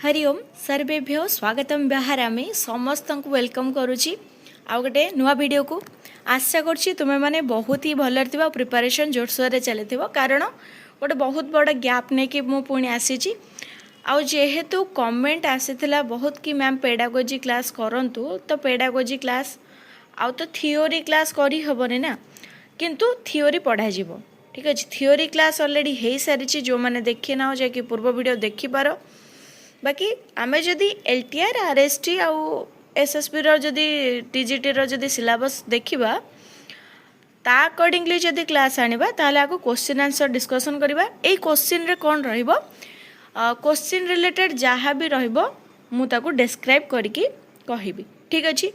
हरिओम सर्वेभ्यो स्वागतम बाहरामी समस्त को वेलकम करुच्ची आउ गोटे नुआ वीडियो को आशा करुच्ची तुम्हें माने बहुत ही भल प्रिपरेशन जोरसोर चली कारण गोटे बहुत बड़ा गैप नहीं कि मुझे पुणी आसी आउ जेहेतु कमेंट आसीथिला बहुत कि मैम पेडागोजी क्लास करंतु तो पेडागोजी क्लास आउ तो थियोरी क्लास करी हबनी ना किंतु थियोरी पढ़ा जीवो ठीक अच्छे थियोरी क्लास ऑलरेडी हो सारी जो मैंने देखी ना जाकि पूर्व वीडियो देखिपार बाकी आमे जदि एलटीआर आरएसटी आउ एसएसबी रो जदि टीजीटी रो जदि सिलेबस देखिबा ता अकॉर्डिंगली जदि क्लास आनिबा ताले आको क्वेश्चन आंसर डिस्कशन करिबा एई क्वेश्चन रे कोन रहिबो क्वेश्चन रिलेटेड जहाँ भी रहिबो मु ताको डिस्क्राइब करके कहिबी ठीक अछि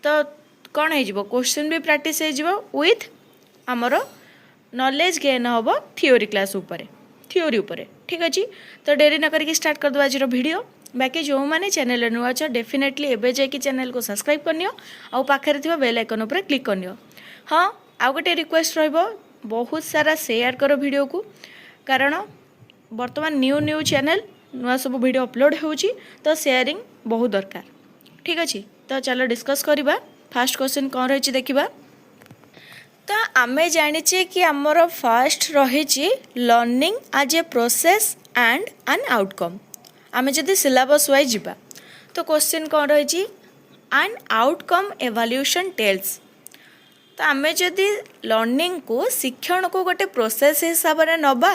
तो कोन हे जिवो क्वेश्चन भी प्रैक्टिस हे जिवो विथ हमरो नॉलेज गेन होबो थ्योरी क्लास ऊपर थ्योरी ऊपर ठीक अच्छे तो डेरी न करके स्टार्ट कर दो आज वीडियो बाकी जो मैंने चैनल नुआ अच्छ डेफिनेटली एवं जाकि चैनल को सब्सक्राइब करनियो आउ पाखे थी बेल आइकन उपर क्लिक करनियो हाँ आउ गोटे रिक्वेस्ट रहिबो बहुत सारा शेयर करो वीडियो को कारण बर्तमान न्यू न्यू चैनल नुआ सब वीडियो अपलोड होउची तो शेयरिंग बहुत दरकार ठीक अच्छे तो चलो डिस्कस करवा फास्ट क्वेश्चन कौन रही देखा तो आमे जानिचे कि आमर फर्स्ट रही learning as a process and an outcome आमे जदि सिलेबस वाइज जीवा तो क्वेश्चन कौन रही एन आउटकम एवल्यूशन टेल्स तो आमे जदि लर्निंग को शिक्षण को गोटे प्रोसेस हिसाब से नबा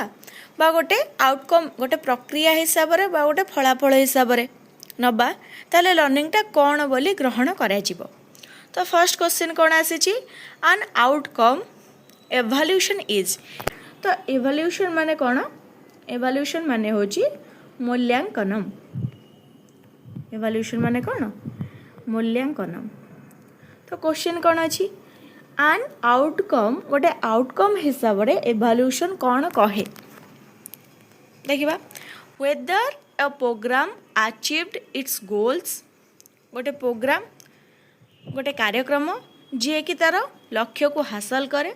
बा गोटे आउटकम गोटे प्रक्रिया हिसाब से बा गोटे फलाफल हिसाब से नबा ताले लर्निंगटा कौन बोली ग्रहण करा जिवो तो फर्स्ट क्वेश्चन कौन आसी एन आउटकम एवल्यूशन इज तो एवल्यूशन माने कौन एवल्यूशन माने होची मूल्यांकनम एवल्यूशन माने कौन मूल्यांकनम तो क्वेश्चन कौन अच्छी एन आउटकम गोटे आउटकम हिसाब से एवल्यूशन कौन कहे देखिबा whether a programme achieved its goals गोटे प्रोग्राम गोटे कार्यक्रम जी कि तार लक्ष्य को हासिल करे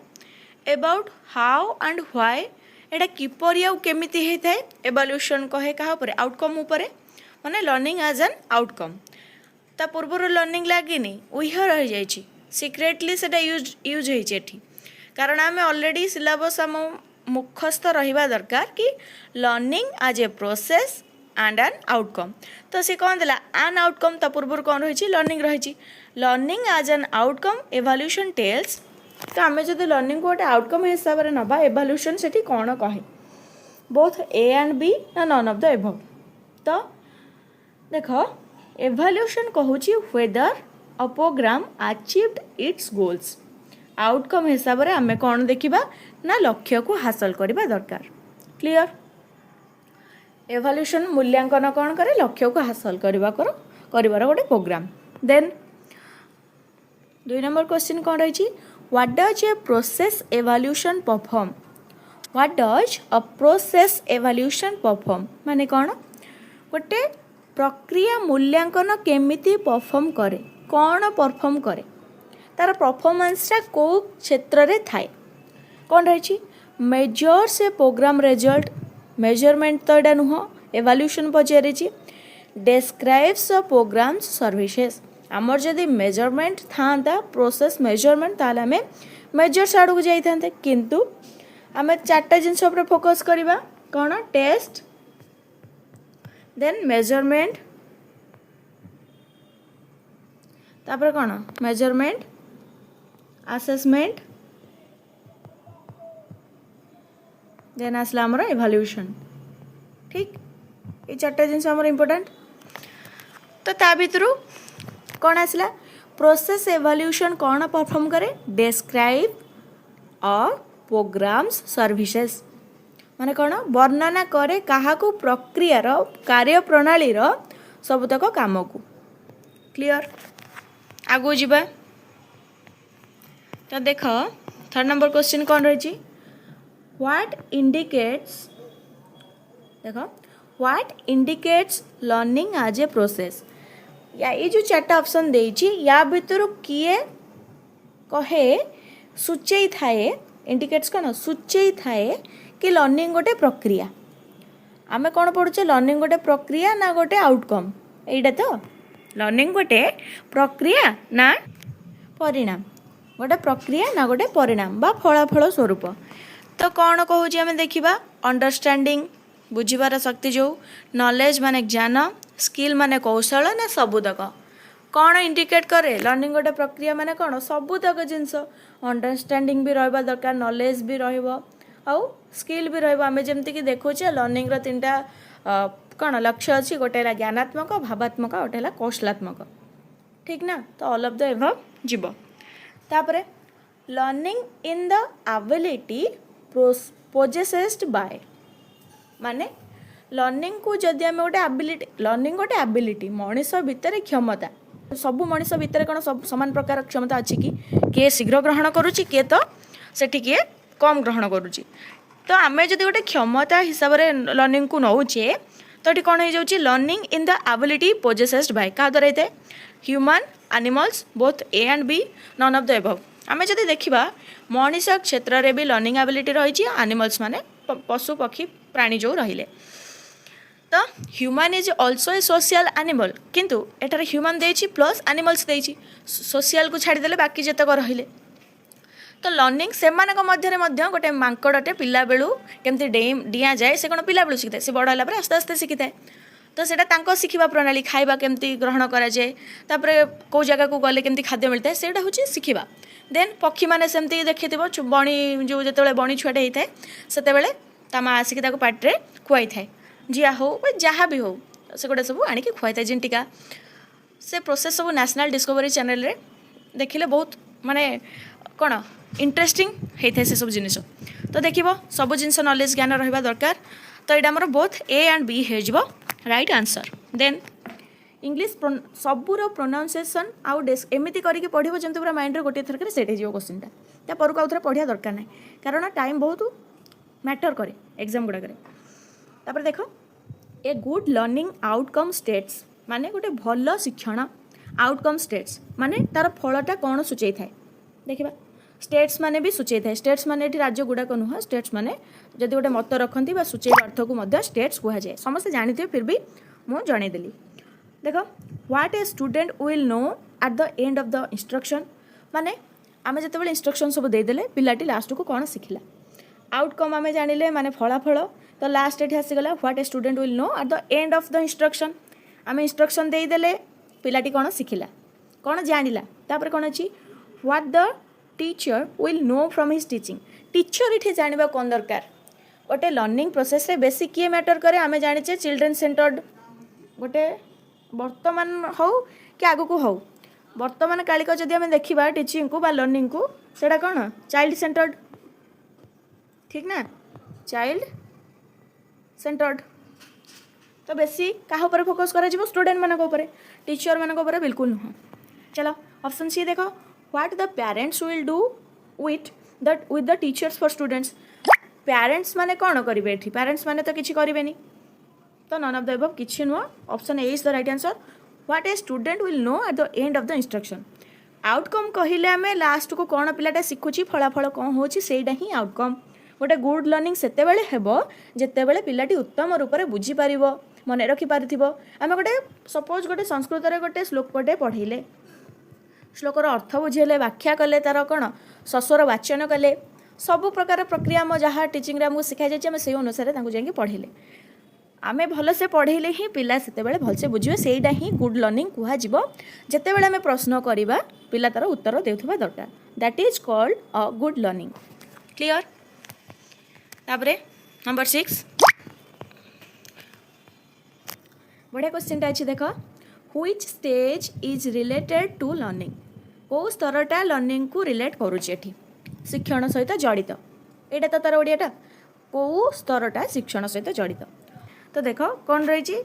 अबाउट हाउ एंड व्हाई एटा किपरि आउ केमिति होता है एवल्यूशन कहे क्या आउटकम उपरे माने लर्निंग एज एन आउटकम ता पूर्वर लर्निंग लगे उह रही जाइए सिक्रेटली से यूज होती कारण आम ऑलरेडी सिलेबस आम मुखस्थ रहा दरकार कि learning as a process and an outcome तो सी कौन देला एन आउटकम ता पूर्व कौन रही लर्निंग रही learning as an outcome evaluation tells तो आम जब लर्निंग को गोटे आउटकम हिसाब से नवा एवल्यूशन से कौन कहे बोथ ए एंड बी ना नन ऑफ द एबव तो देख एवल्यूशन कहूँ whether a programme achieved its goals outcome हिसाब से आम कौन देखा ना लक्ष्य को हासिल करवा दरकार क्लियर एवल्यूशन मूल्यांकन कौन करे लक्ष्य को हासिल कर गोटे प्रोग्राम देन 2 नंबर क्वेश्चन कौन रही what does a process evolution perform what does a process evolution perform माने कौन गोटे प्रक्रिया मूल्यांकन केमिति परफॉर्म करे कौन परफॉर्म करे तार परफॉर्मेंसटा को क्षेत्र रे थाए कौन रही मेजर्स ए प्रोग्राम रिजल्ट मेजरमेंट तो यहाँ नुह एवल्यूशन पचारि डेस्क्राइब्स अ प्रोग्राम्स सर्विसेज आमर जदि मेजरमेंट था प्रोसेस मेजरमेंट ताले आम मेजर्स आड़ को जाते किंतु आम 4टा जिनस फोकस करवा कौन टेस्ट देन मेजरमेंट तापर कौन मेजरमेंट असेसमेंट देन आसला आमर एवल्यूशन ठीक ये 4टा जिनस आमर इम्पोर्टेंट तो ता भितरु कौन आसला प्रोसेस एवल्यूशन कौन परफॉर्म करे डेस्क्राइब अ प्रोग्राम्स सर्विसेज माने कौन वर्णना करे कहा को प्रक्रिया रो कार्य प्रणाली रो सबतक काम को क्लियर आगो जीवा तो देख 3rd नंबर क्वेश्चन कौन रही व्हाट इंडिकेट्स देख what indicates learning as a process या ये जो 4टा ऑप्शन देछि या भितर किए कहे सूचई थाए इंडिकेट्स कौन सूचई थाए कि लर्निंग गोटे प्रक्रिया आमे कौन पढ़ुचे लर्निंग गोटे प्रक्रिया ना गोटे आउटकम एटा तो लर्निंग गोटे प्रक्रिया ना परिणाम गोटे प्रक्रिया ना गोटे परिणाम बा फलाफल स्वरूप तो कौन कहूँ आम देखा अंडरस्टैंडिंग बुझीबार शक्ति जो नॉलेज माने ज्ञान स्किल माने कौशल ना सबुतक कौन इंडिकेट करे लर्निंग गोटे प्रक्रिया माने कौन सबुतक जिनस अंडरस्टैंडिंग भी रहा दरकार नॉलेज भी आउ स्किल भी रही जमती कि देखुचे लर्निंग तीन टा कौन लक्ष्य अच्छी गोटे ज्ञानात्मक भावात्मक गोटे कौशलात्मक ठीक ना तो ऑल ऑफ द एबव जीव तापरे learning in the ability possessed by माने लर्निंग को जदि आम गोटे एबिलिटी लर्निंग गोटे एबिलिटी मनीष भितर क्षमता सब मनीष भितर कौन सब समान प्रकार क्षमता अच्छी कि किए शीघ्र ग्रहण करुच्ची किए तो सेठी किए कम ग्रहण करुच्ची तो आम जब गोटे क्षमता हिसाब से लर्निंग को नौचे तो ये कौन हो जाऊँ learning in the ability possessed by क्या द्वारा होता है human animals both A and B none of the above आम जब देखा मनीष क्षेत्र में भी लर्निंग एबिलिटी रही एनिमल्स माने पशु पक्षी प्राणी जो रहिले तो human is also a social animal किंतु एटार ह्यूमन देछि प्लस एनिमल्स देछि सोशल को छाड़देले बाकी जेतक रहिले तो लर्निंग से मध्य गोटे मांकड़टे पिला बेलू केमती डिया जाए से कौन पिला बेलू शिखी से बड़ है आस्ते आस्ते शिखी थाए तो सेटा शिखा प्रणाली खाइबा केमती ग्रहण करा जाए तापर कौ जगह को गले केमती खाद्य मिलता है सेटा हूँ शिखा देन पक्षी मैंने सेमती देखी बणी जो जो बणी छुआटे होता है से ता माँ आसिक पाटे खुआई थाए जिया हो जहाँ भी हो से गोटे सब आणिक खुआई थाए जिंटिका से प्रोसेस सब नेशनल डिस्कवरी चैनल रे देखिले बहुत माने कौन इंटरेस्टिंग होता है से सब जिन तो देख सब जिन नॉलेज ज्ञान रहा दरकार तो यहाँ आमर बोथ ए एंड बी हो राइट आंसर देन इंग्लिश सबूर प्रोनाउंसिएशन आउ एमती करके पढ़ो जमी पूरा माइंड गोटे थरक सेट हो क्वेश्चन टा पर आउ थे पढ़ा दरकार ना कारण टाइम बहुत मैटर करे एग्जाम गुड़ाक देख a good learning outcome states माने गोटे भल शिक्षण आउटकम स्टेट्स माने तार फलटा कौन सूचाई थाए देखा स्टेट्स माने भी सूचाई थाए स्टेट्स माने ये राज्य गुड़ाक नुह स्टेट्स माने जदि गोटे मत रखती सूचाई अर्थ को स्टेट्स कह जाए समस्त जानते फिर भी मुझे जनईदेली देख what a student will know at the end of the instruction माने आम जो इंस्ट्रक्शन सब देदेले पिलाटी लास्ट को कौन शिखला आउटकम आम जानिले माने फलाफल तो लास्ट ये आसीगला what a student will know at the end of the instruction आम इंस्ट्रक्शन देदेले पिलाटी कौन शिखला कौन जानिला तापर कौन अच्छी what the teacher will know from his teaching teacher ये जानवा कौन दरकार गोटे लर्निंग प्रोसेस रे बेसी किए मैटर करे आम जाने चिल्ड्रेन सेंटर्ड गोटे वर्तमान हो कि आगु को हो वर्तमान कालिक जदि आम देखा टीचिंग को बा लर्निंग को सेटा कौन चाइल्ड सेंटर्ड ठीक ना चाइल्ड सेंटर्ड तो बेसी क्या फोकस करा स्टूडेंट मान टीचर मान बिल्कुल नुह चलो ऑप्शन सी देख what the parents will do with the teachers for students parents माने कौन करेंगे ये पेरेंट्स माने तो किसी करें तो नन ऑफ द एबव किसी नुह option A is the right answer what a student will know at the end of the instruction outcome कहले आम लास्ट को कौन पिलाटा शिखुची फलाफल कौन होची सेटा ही आउटकम गोटे गुड लर्निंग सेतेबेले हेबो जेतेबेले पिलाटी उत्तम रूप से बुझीपार मन रखिपार आम गोटे सपोज गोटे संस्कृत गोटे श्लोकटे पढ़ेले श्लोकर अर्थ बुझेले व्याख्या कले तार कौन सस्वर वाचन कले सबु प्रकार प्रक्रिया आम जहाँ टीचिंग आमको शिखा जाए से अनुसार जाकि पढ़ेले आम भलसे पढ़ेले ही पिला से भलसे बुझे सेटा ही गुड लर्निंग कहुब जितेबाला आम प्रश्न करवा पिला तार उत्तर देउथबा दरकार that is called a good learning clear तापरे नंबर 6 बढ़िया क्वेश्चन अच्छी देख which stage is related to learning कौ स्तरटा लर्निंग को रिलेट करुचे शिक्षण सहित जड़ित यहाँ तो तार ओडियाटा कौ स्तरटा शिक्षण सहित जड़ित तो देख कौन रही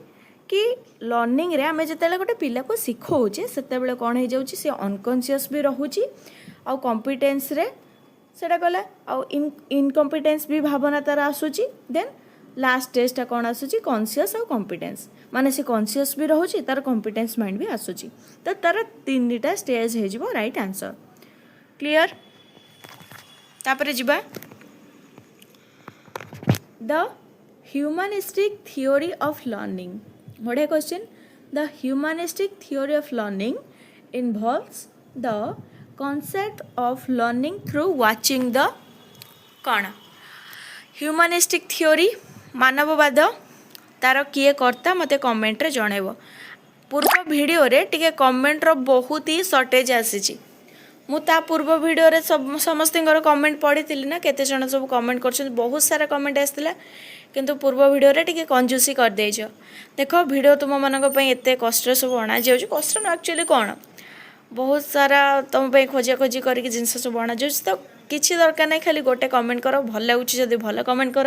कि लर्निंग रे आम जिते गोटे पिला को शिखौचे से कौन हो जाऊँ सी अनकनसीयस भी रोचे आउ कॉम्पिटेंस रे सेटा गला आउ इनकम्पिटेंस भी भावना तार आसूची देन लास्ट स्टेजटा कौन आसूची कॉन्सियस आउ कॉम्पिटेंस माने से कॉन्सियस भी रोचे तार कॉम्पिटेंस माइंड भी आसूची तो तार 3टा स्टेज हो राइट आंसर क्लियर तापर जिबा the humanistic theory of learning. What a question. The humanistic theory of learning involves the concept of learning through watching the कौन ह्यूमानिस्टिक थियोरी मानववाद तार किए कर्ता मते कमेंट रे जणेब पूर्व वीडियो रे टिके कमेंट रो बहुत ही शॉर्टेज आसी मु ता पूर्व वीडियो रे सब समस्त कमेंट पढ़ी ना केते जण सब कमेंट कर बहुत सारा कमेंट आसला किंतु पूर्व वीडियो रे टिके कंजूसी कर देछ देखो वीडियो तुम मानक पई एते कष्ट सब अणा जाउछ कष्ट न एक्चुअली कोन बहुत सारा तुम पे खोजा खोजी करके जिनस सब अणा जाउछ तो किसी दरकार नहीं खाली गोटे कमेंट कर भल लगुच जब भल कमेंट कर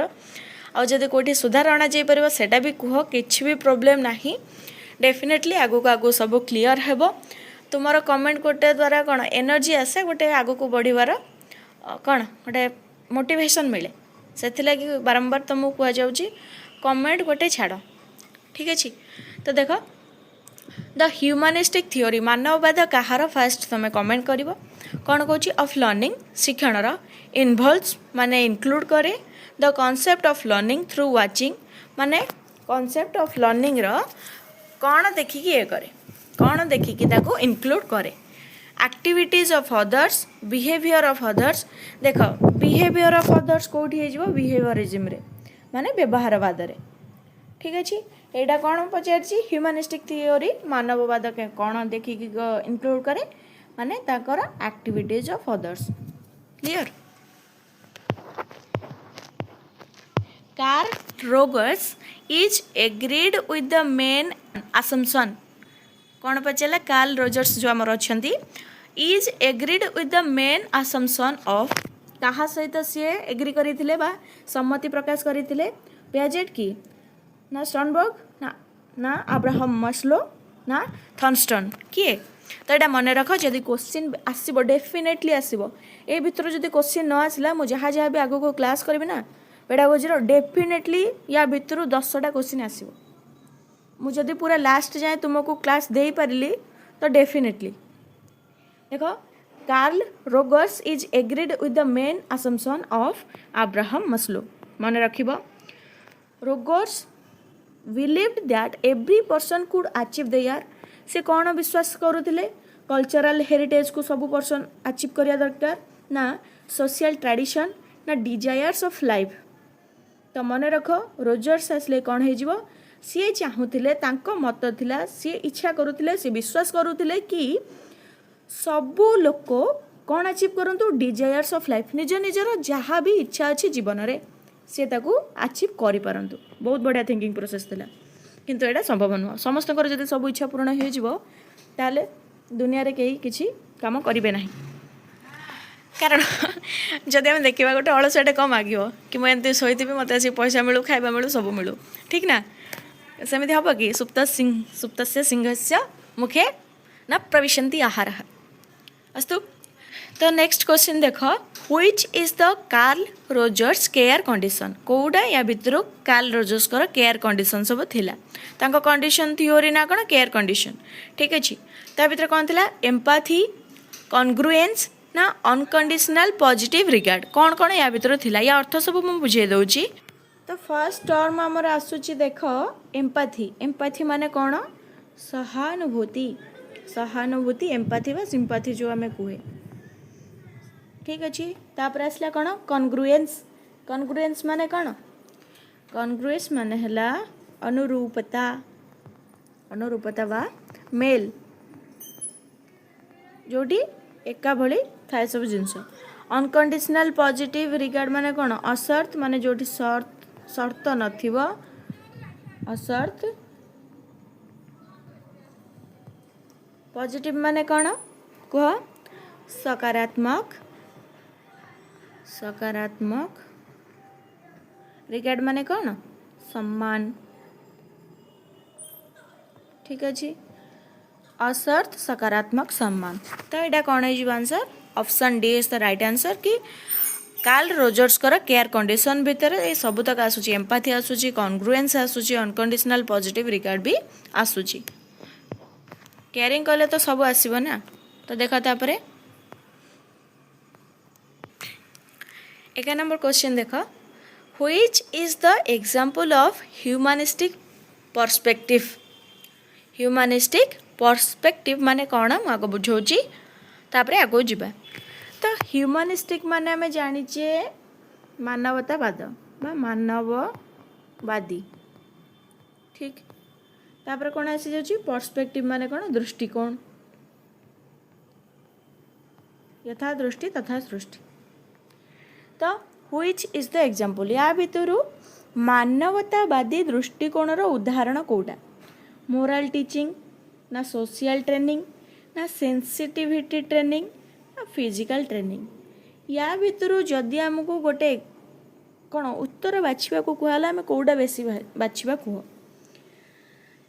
आउ जब कौटी सुधार अणा जाई परबो सेटा भी कह किछि भी प्रोब्लेम नाही डेफिनेटली आगु को आगु सब क्लियर हेबो तुमर कमेंट गोटे द्वारा कौन एनर्जी आसे गोटे आगु को बढ़िवार कौन गोटे मोटिवेशन मिले से बारंबार तुमको कह जाऊँगी कमेंट गोटे छाड़ ठीक अच्छे तो देख द ह्यूमानिस्टिक थियोरी मानववाद कहार फास्ट तुम कमेंट कर कौन कौच ऑफ लर्निंग शिक्षण इनवॉल्व्स माने इंक्लूड करे the concept of learning through watching माने कॉन्सेप्ट ऑफ लर्निंग कौन देखिकी ये करे कौन देखिकी ताको इंक्लूड करे activities of others behaviour of others देख बिहेवियर ऑफ अदर्स कौटी हो बिहेवियरिज्म रे माने व्यवहारवाद रे ठीक अच्छे यहाँ कौन पचार ह्यूमानिस्टिक थियोरी मानववाद कौन देखिकी इंक्लूड करे माने ताकर activities of others clear Carl Rogers is agreed with the main assumption कौन पचारा कार्ल रोजर्स जो आमर अच्छा is agreed with the main assumption of कहा सहित सी एग्री करते बा सम्मति प्रकाश करते पियाजेट की ना स्टर्नबर्ग ना अब्राहम मस्लो ना थर्नस्टन किए तो यहाँ मन रख जदि क्वेश्चन आसब डेफिनेटली आसब ए भितर जदि क्वेश्चन न आसला मुझे जहाँ जहाँ भी आगो को क्लास करी ना पेडागोजी डेफिनेटली या भितर 10टा क्वेश्चन आसब मुझे पूरा लास्ट जाए तुमको क्लास दे पारिली तो डेफिनेटली देख Carl Rogers is agreed with the main assumption of Abraham Maslow मन रखिब Rogers believed that every person could achieve their से कौन विश्वास करुले कल्चरल हेरिटेज को सब पर्सन अचीव करिया दरकार ना सोशल ट्रेडिशन ना डिजायर्स ऑफ लाइफ तो मन रख रोजर्स आसले कौन हो सी चाहूले मत थिला सी इच्छा करुले सी विश्वास करुले कि सबू लोक कौन अचीव करंतु डिजायर्स ऑफ लाइफ निज निजर जहाँ भी इच्छा अच्छी जीवन में सी ताकू अचीव करि पारंतु बहुत बढ़िया थिंकिंग प्रोसेस थिला किंतु एटा संभव नुह समस्त जब सब इच्छा पूर्ण हो ताले दुनिया रे कहीं किसी काम करेंगे ना कारण जदि आम देखा गोटे अलसियाटे कम मागिब कि मुझे शोथी मत पैसा मिलू खाଇବା मिलू सब मिलू ठीक ना सेमती हम कि सुप्त सिंहस्य मुखे न प्रविशन्ति आहार अस्तु तो नेक्स्ट क्वेश्चन देख which is the Carl Rogers care condition कौटा या भितर कार्ल रोजर्स केयर कंडीशन सब थिला तांको कंडीशन थियोरी ना कौन केयर कंडीशन ठीक अच्छे ता भितर कौन थिला एम्पाथी कॉन्ग्रुएंस ना अनकंडीशनल पॉजिटिव रिगार्ड कौन कौन या भितर थिला या अर्थ सब मुझे बुझे दउची तो फर्स्ट टर्म आमर आसूची देख एम्पाथी एम्पाथी माने कौन सहानुभूति सहानुभूति एम्पाथी व सिंपाथी जो आम कहे ठीक अच्छे तापर आसला कौन कॉन्ग्रुएंस कॉन्ग्रुएंस माने कौन कॉन्ग्रुएंस माने हला अनुरूपता अनुरूपता बा मेल जोटी एका भली थाए सब जिनस अनकंडीशनल पॉजिटिव रिगार्ड माने कौन असर्त माने जोटी शर्त नथिबो असर्त पॉजिटिव माने कौन कह सकारात्मक सकारात्मक रिगार्ड माने कौन सम्मान ठीक अच्छे असर्त सकारात्मक सम्मान तो यहाँ कौन है answer option D is the right answer कि कार्ल रोजर्स केयर कंडीशन भितर ये सब तक आसूची एम्पाथी आसूची कॉन्ग्रुएंस आसूची अनकंडीशनल पॉजिटिव रिगार्ड भी आसूची केयरिंग कले तो सब आसीबो ना तो देखा तापरे 1 नंबर क्वेश्चन देख Which is the example of humanistic perspective? Humanistic perspective माने कौन आगे बुझाऊँगी तापरे आगो जीवा। तो ह्यूमानिस्टिक माने आमे जानिचे मानवतावाद बा मानववादी, ठीक। तापरे कौन आसी जाउची पर्सपेक्टिव माने कौन दृष्टिकोण, यथा दृष्टि तथा सृष्टि। तो व्हिच इज द एग्जांपल, या भितरु मानवतावादी दृष्टिकोणर उदाहरण कोटा? मोराल टीचिंग ना सोशल ट्रेनिंग ना सेंसिटिविटी ट्रेनिंग ना फिजिकल ट्रेनिंग। या भितरु जदि आमको गोटे कौन उत्तर बाछिबा को कहला आम कौटा बेसी बाछिबा कह?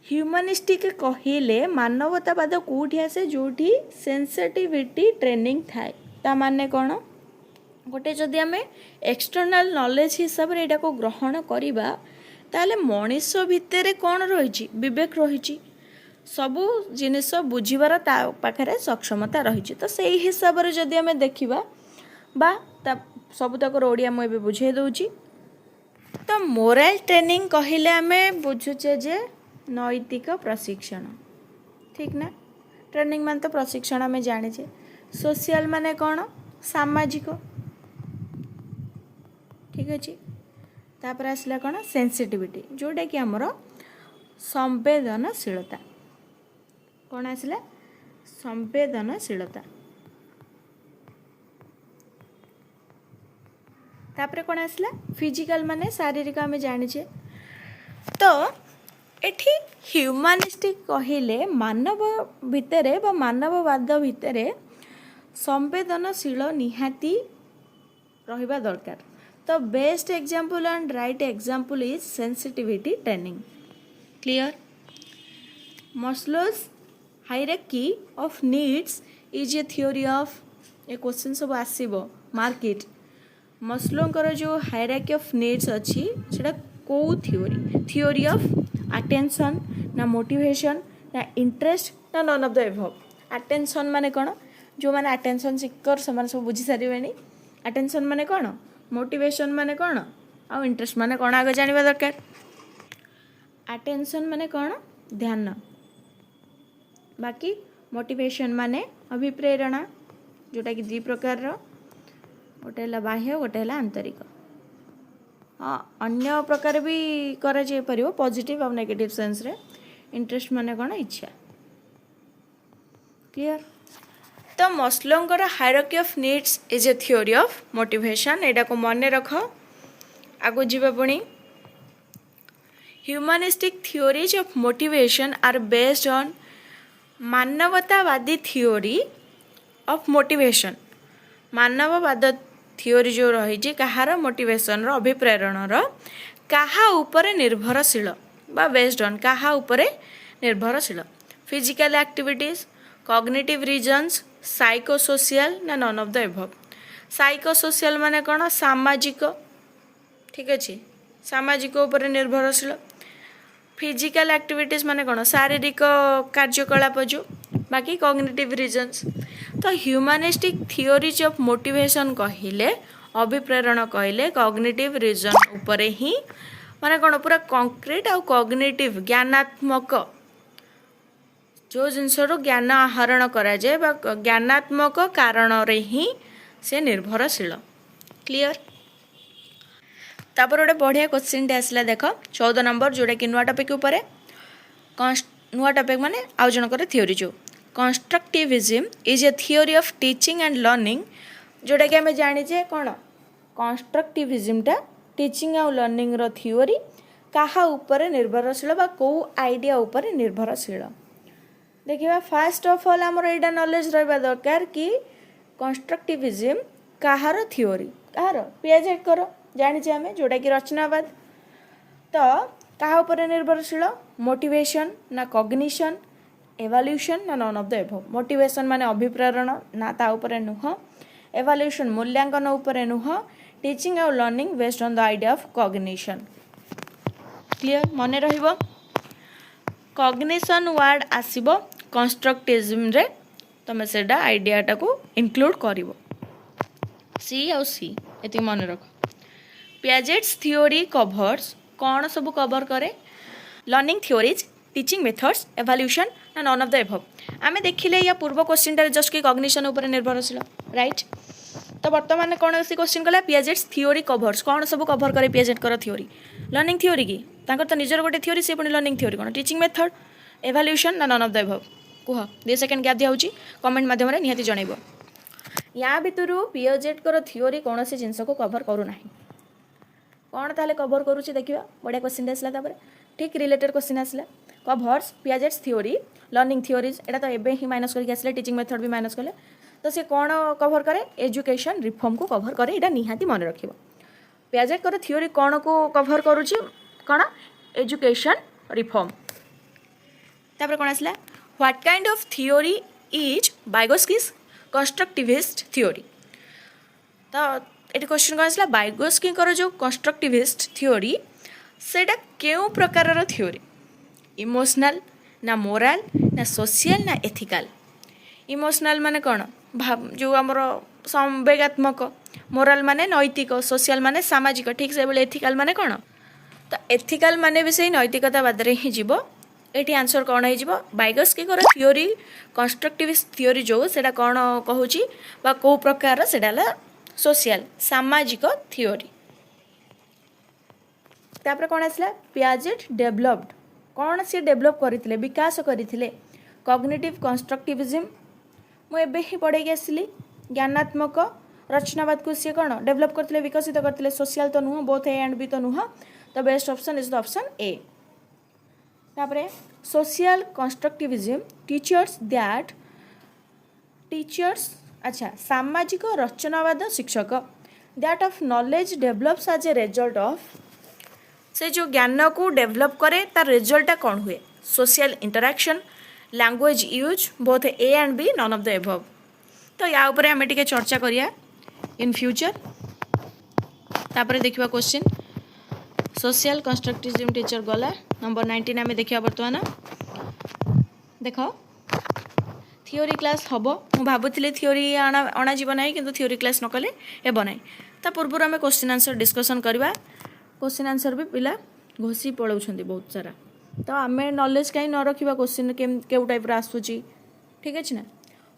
ह्यूमानिस्टिक कहले मानवतावाद कौटी आसे जोठी सेंसिटिविटी ट्रेनिंग थाए। ता माने कौन गोटे जदि आम एक्सटर्नाल नॉलेज हिसाब रे एटा को ग्रहण करिबा ताले मनीष भितर कौन रही विवेक रही सबू जिनिस बुझीबार ता पाखरे सक्षमता रही। तो सही हिसाब रे जदि आम देखिबा बा सबुतक ओडिया मुझे बुझे दूची। तो मोराल ट्रेनिंग कहले आम बुझुचे जे नैतिक प्रशिक्षण, ठीक ना। ट्रेनिंग मान तो प्रशिक्षण आम जाने। सोशल माने कौन सामाजिक, ठीक अच्छे। तापर आसला कौन सेंसिटिविटी जोटा कि आमर संवेदनशीलता। कौन आसला संवेदनशीलता। तापर कौन आसला फिजिकल माने शारीरिक आम जाने। तो एठी ह्यूमानिस्टिक कहले मानव भितरे बा मानववाद भितरे संवेदनशील निहाती रहिबा दरकार। तो best example and right example is sensitivity training. Clear? Maslow's hierarchy of needs is a theory of, a question सब आसीबो मार्क इट। मस्लोंकर जो हायरार्की ऑफ नीड्स अच्छी सेटा को थ्योरी? थ्योरी ऑफ अटेंशन ना मोटिवेशन ना इंटरेस्ट ना none of the above. Attention माने कौन? जो माने अटेंशन सिकर से सब बुझी सारे। अटेंशन माने कौन? मोटिवेशन माने कौन? आ इंटरेस्ट माने कौन आगे जानवा दरकार। अटेंशन माने कौन? ध्यान। बाकी मोटिवेशन माने अभिप्रेरणा, जोटा कि दी प्रकार रो, गोटे है बाह्य गोटे है आंतरिक। हाँ अन्य प्रकार भी करा जाय परिबो पॉजिटिव और नेगेटिव सेंस रे। इंटरेस्ट माने कौन? इच्छा। क्लियर? तो मस्लोंकर hierarchy of needs is a theory of motivation. एटा को मन रख आगो जीवा। पुणी humanistic theories of motivation are based on मानवतावादी थ्योरी ऑफ मोटिवेशन। मानववाद थ्योरी जो रही कहार मोटिवेशन रो अभिप्रेरण रो कहा ऊपर निर्भरशील बा बेस्ड ऑन कहा ऊपर निर्भरशील। Physical activities, cognitive reasons, psychosocial ना none of the above. Psychosocial माने कौन? सामाजिक, ठीक अच्छे। सामाजिक ऊपर निर्भरशील। फिजिकल एक्टिविटीज माने कौन? शारीरिक कार्यकलाप जो। बाकी कॉग्निटिव रीजन्स। तो ह्यूमानिस्टिक थियोरीज ऑफ मोटिवेशन कहले अभिप्रेरण कहले कॉग्निटिव रीजन ऊपर ही माने कौन पूरा कंक्रीट और कॉग्निटिव ज्ञानात्मक जो जिनसर ज्ञान आहरण करा जाए बा ज्ञानात्मक कारण रे ही से निर्भरशील। क्लियर? तापर गोटे बढ़िया क्वेश्चन आसला देख 14 नंबर जोटा कि नुआ टॉपिक ऊपर। नुआ टॉपिक माने आउ जनकर थ्योरी जो constructivism is a theory of teaching and learning. जोटा कि आम जाने कौन कंस्ट्रक्टिविज्मटा टीचिंग आउ लर्निंग रो थ्योरी कहा ऊपर निर्भरशील बा को आइडिया ऊपर निर्भरशील। देखिए फास्ट ऑफ ऑल आमर एटा नॉलेज रहा दरकार कि कंस्ट्रक्टिविज्म कहार थ्योरी कहार पियाजेट कर जाने आम जोटा कि रचनावाद। तो कहा ऊपर निर्भरशील? मोटिवेशन ना कॉग्निशन, एवोल्यूशन ना none of the above. Motivation माने अभिप्रेरण ना ता ऊपर नुह, एवोल्यूशन मूल्यांकन ऊपर नुह, टीचिंग और learning based on the idea of cognition. Clear? मन रहिबो कॉग्निशन वर्ड आसीबो कंस्ट्रक्टिविज्म रे तमे सेडा आइडियाटा को इंक्लूड करिवो। सी और सी एति मन रख। Piaget's theory covers कौन सब कवर करे learning theories teaching methods evolution ना नन ऑफ द एभव आमे देखिले या पूर्व क्वेश्चन टारे जस्ट कि कॉग्निशन ऊपर निर्भरशील राइट तो वर्तमान कौन सी क्वेश्चन कला पियाजेट्स थ्योरी कवर्स कौन सब कवर करे पियाजेट कर थ्योरी लर्निंग थ्योरी की तांकर तो निजर गोटे थ्योरी से पुणी लर्निंग थ्योरी कौन टीचिंग मेथड एवोल्यूशन ना नन ऑफ द एभव कह 2 सेकंड गैप दिया होची कमेंट माध्यम रे निहाती जणैबो या भितर पियाजेट कर थ्योरी कौन सी जिनस को कवर करू नाही कौन ताले कवर करूची देखिबा बड़े क्वेश्चन आसला तापर ठीक रिलेटेड क्वेश्चन आसला covers Piaget's theory learning theories एटा तो एबे ही माइनस करके आसले टीचिंग मेथड भी माइनस कले तो से कौन कवर करे एजुकेशन रिफॉर्म को कवर करे एटा निहाती मन रखिबो पियाजेट कर थ्योरी कौन को कवर करूची कौन एजुकेशन रिफॉर्म तापर कौन आसला what kind of theory is Vygotsky's constructivist theory तो ये क्वेश्चन कौन आसला वाइगोस्की जो कंस्ट्रक्टिविस्ट थ्योरी सेटा केउ प्रकार थ्योरी इमोशनल ना मोराल ना सोशियल ना एथिकल इमोशनल माने कौन भाव जो आमर संवेगात्मक मोराल माने नैतिक सोशियल माने सामाजिक ठीक से बोले एथिकल माने कौन तो एथिकल माने भी सही नैतिकता बादरे ही जीव ये आंसर कौन हो वाइगोस्की थ्योरी कंस्ट्रक्टिविस्ट थ्योरी जो सेटा कौन कहूची बा को प्रकार सेटा सोशियल सामाजिक थ्योरी तापर कौन आसला पियाजेट डेभलप्ड कौन सी डेभलप करते विकास करते कॉग्निटिव कंस्ट्रक्टिविज्म मुझे ही पढ़े आसली ज्ञानात्मक रचनावाद को सी कौन डेभलप करते विकसित करते सोशियल तो नुह बोथ ए एंड बी तो नुह the best option is the option A तापर सोशियल कंस्ट्रक्टिविज्म टीचर्स अच्छा सामाजिक रचनावाद शिक्षक that of knowledge develops as a result of से जो ज्ञान को डेभलप करे तार रिजल्टा कौन हुए social interaction language use both A and B none of the above तो या ऊपर आम टे चर्चा करिया इन फ्यूचर तापर देखिबा क्वेश्चन सोशियल कंस्ट्रक्टिविज्म टीचर गला नंबर 19 आम देखिया बर्तमान देख थियोरी क्लास हम मु भावुली थियोरी अणा जीव ना कि थियोरी क्लास न कले हेब ना ता पूर्व आम क्वेश्चन आंसर डिस्कसन करवा क्वेश्चन आंसर भी पिला घोषी पलाउछन्ति बहुत सारा तो आम नॉलेज कहीं न रखा क्वेश्चन के टाइप आसूची ठीक अच्छे ना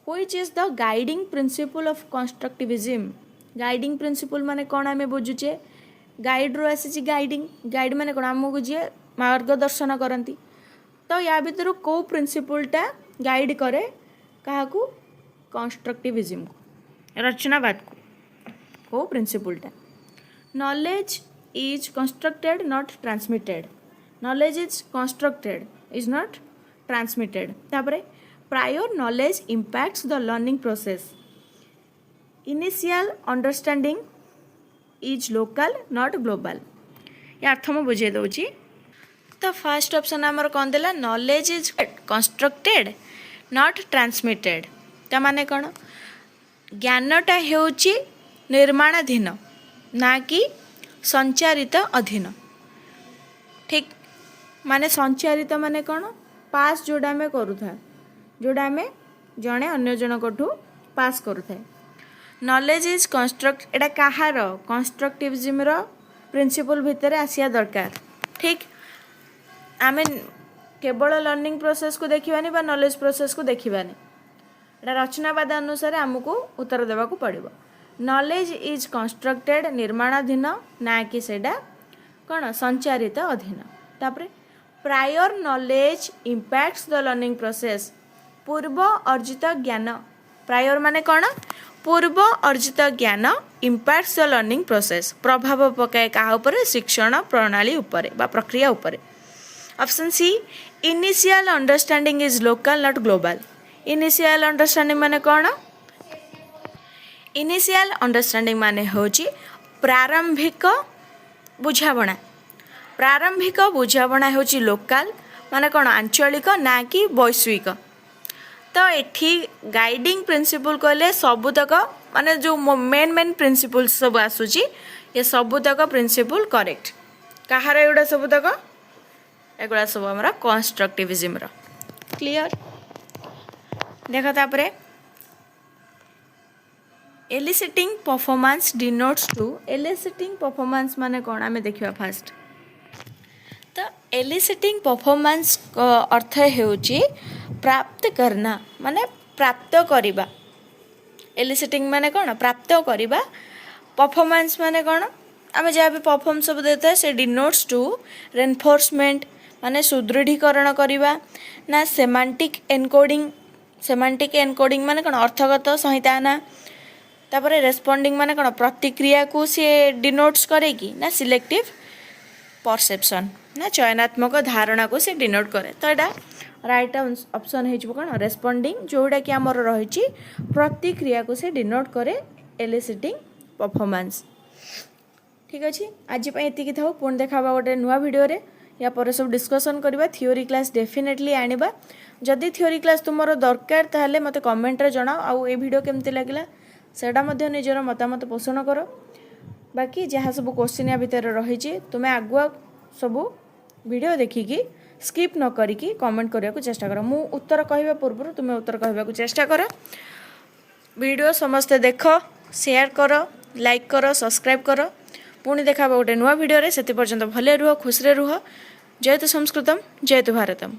which is the guiding principle of constructivism guiding principal माने कौन आम बुझुचे गाइड रू आसी गाइडिंग गाइड माने कौन आमको जी मार्गदर्शन करती तो या भीतर कौ प्रिंसिपलटा गाइड करे क्या कंस्ट्रक्टिविज्म को रचनावाद को प्रिंसिपलटा knowledge is constructed not transmitted knowledge is constructed is not transmitted तापरे prior knowledge impacts the learning process initial understanding is local not global या अर्थ मैं बुझे दूची तो फर्स्ट ऑप्शन आमर कौन देला knowledge is constructed not transmitted ता माने कौन ज्ञानटा हेउची निर्माणाधीन ना कि संचारित अधीन ठीक माने संचारित माने कौन पास जोड़ा आम करूँ जोड़ा आम जड़े अन्य जनकठू पास करूँ knowledge is construct Etah Kahar constructivism principal भितर आसिया दरकार ठीक आम केवल लर्निंग प्रोसेस को देखिबानी बा नॉलेज प्रोसेस को देखिबानी एटा रचनावाद अनुसार आमको उत्तर देवाक पड़ो नॉलेज इज कंस्ट्रक्टेड निर्माणाधीन ना कि सेटा कौन संचारित अधीन तापर prior knowledge impacts the learning process पूर्व अर्जित ज्ञान प्रायर माने कौन पूर्व अर्जित ज्ञान इम्पैक्ट्स द लर्निंग प्रोसेस प्रभाव पकाए क्या उपर शिक्षण प्रणाली उपरे बा प्रक्रिया उपरे option C initial understanding is local not global initial understanding माने कौन इनिशियल अंडरस्टैंडिंग माने होची प्रारंभिक बुझावणा होची लोकल माने कौन आंचलिक ना कि वैश्विक तो एठी गाइडिंग प्रिंसिपल कहले सबुतक माने जो मेन प्रिंसिपल सब आसूची ये सबुतक प्रिंसिपल करेक्ट कहार एगुड़ा सबुतक एगुड़ा सब हमारा कंस्ट्रक्टिविज्म क्लियर देख तापरे एलिसिटिंग परफॉर्मेंस डिनोट्स टू एलिसिटिंग परफॉर्मेंस माने कौन आम देखा फास्ट तो एलिसिटिंग परफॉर्मेंस अर्थ होउची प्राप्त करना माने प्राप्त करिबा एलिसिटिंग माने कौन प्राप्त करिबा परफॉर्मेंस माने कौन आम जहाँ भी परफॉर्म सब देता है से डिनोट्स टू रेनफोर्समेंट माने सुदृढ़ीकरण करिबा ना सेमांटिक एनकोडिंग माने कौन अर्थगत संहिता ना तापर रेस्पोंडिंग माने कौन प्रतिक्रिया को सी डिनोट्स करे कि ना सिलेक्टिव परसेप्शन ना चयनात्मक धारणा को सी डिनोट करे तो यहाँ राइट ऑप्शन हो कौन रेस्पोंडिंग जोड़ा कि आमर रही प्रतिक्रिया को से डिनोट करे एलिसिटिंग परफॉर्मेंस। ठीक अच्छे आज ये था पुणी देखा गोटे नुआ वीडियो रे या पर सब डिस्कसन करवा थियोरी क्लास डेफिनेटली आनिबा जदि थियोरी क्लास तुमर दरकार ताहले मते कमेंट रे जणाओ आउ ए वीडियो केमती लागला सेटा मध्य निजर मतामत पोषण कर बाकी जहाँ सब क्वेश्चन या भितर रही तुम्हें आगुआ सब वीडियो देखिकी स्किप न करिकी कमेंट करने को चेष्टा कर मु उत्तर कहवा पूर्व तुम्हें उत्तर कहवा को चेष्टा कर वीडियो समस्ते देख शेयर कर लाइक कर सब्सक्राइब कर पुणी देखा गोटे नुआ वीडियो रे से पर्यंत भले रुह खुश रुह जयतु संस्कृतम जयतु भारतम।